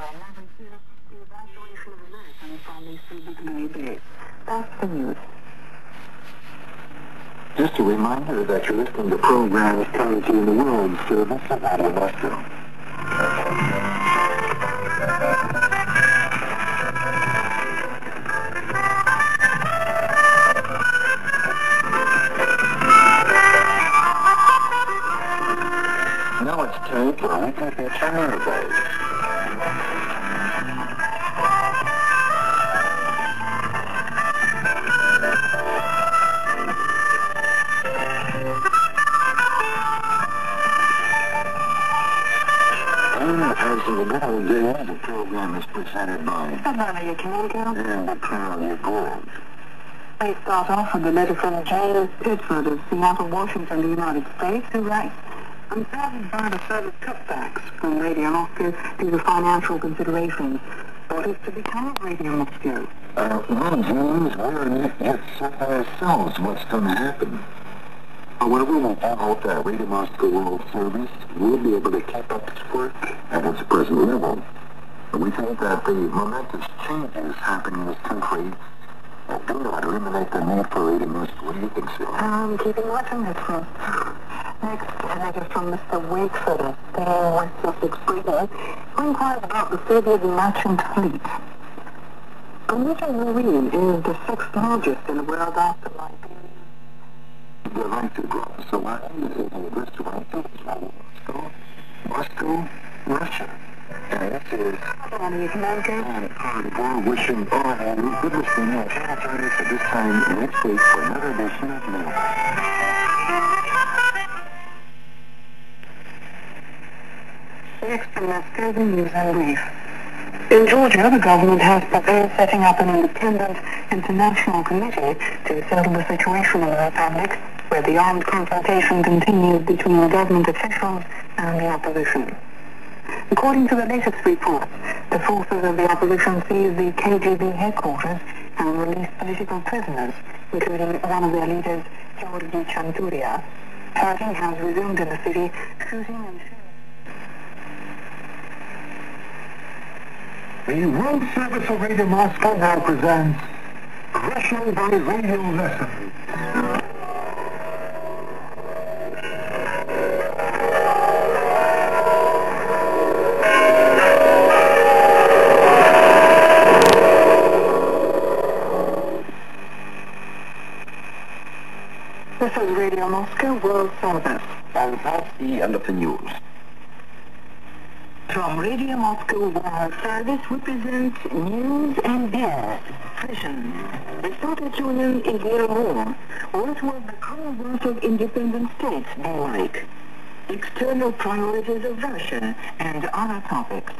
evacuation of Americans from the Soviet base. That's the news. Just a reminder that you're listening to programs coming to you in the world service of Radio Moscow. Now it's time for a weekly feature survey. As in the middle day, the program is presented by And the Colonel Gold. We start off with a letter from Jane Pittsford of Seattle, Washington, the United States, who writes, I'm saddened by the service cutbacks from Radio Moscow due to financial considerations. What is to become of Radio Moscow? Well, James, we're not yet certain ourselves what's going to happen. However, we do hope that Radio Moscow World Service will be able to keep up its work at its present level. We think that the momentous changes happening in this country do not eliminate the need for Radio Moscow. What do you think, sir? I'm keeping watching this one. Next, a letter from Mr. Wakeford of Spain, West Sussex, Britain, who inquires about the Soviet merchant fleet. The Norwegian Marine is the sixth largest in the world after Liberia. The right to drop us a line is in this direction, Moscow, Russia. And this is part of our wishing all of you good listening and join us at this time next week for another edition of Mail. Next from Moscow, the news and brief. In Georgia, the government has proposed setting up an independent international committee to settle the situation in the republic, where the armed confrontation continues between government officials and the opposition. According to the latest reports, the forces of the opposition seized the KGB headquarters and released political prisoners, including one of their leaders, Georgy Chanturia. Fighting has resumed in the city, shooting and shooting. The World Service of Radio Moscow now presents Russian by Radio Lesson. This is Radio Moscow World Service. And that's the end of the news. From Radio Moscow World Service, we present news and views. Fashion. The Soviet Union is no more. What will the Commonwealth of Independent States be like? External priorities of Russia and other topics.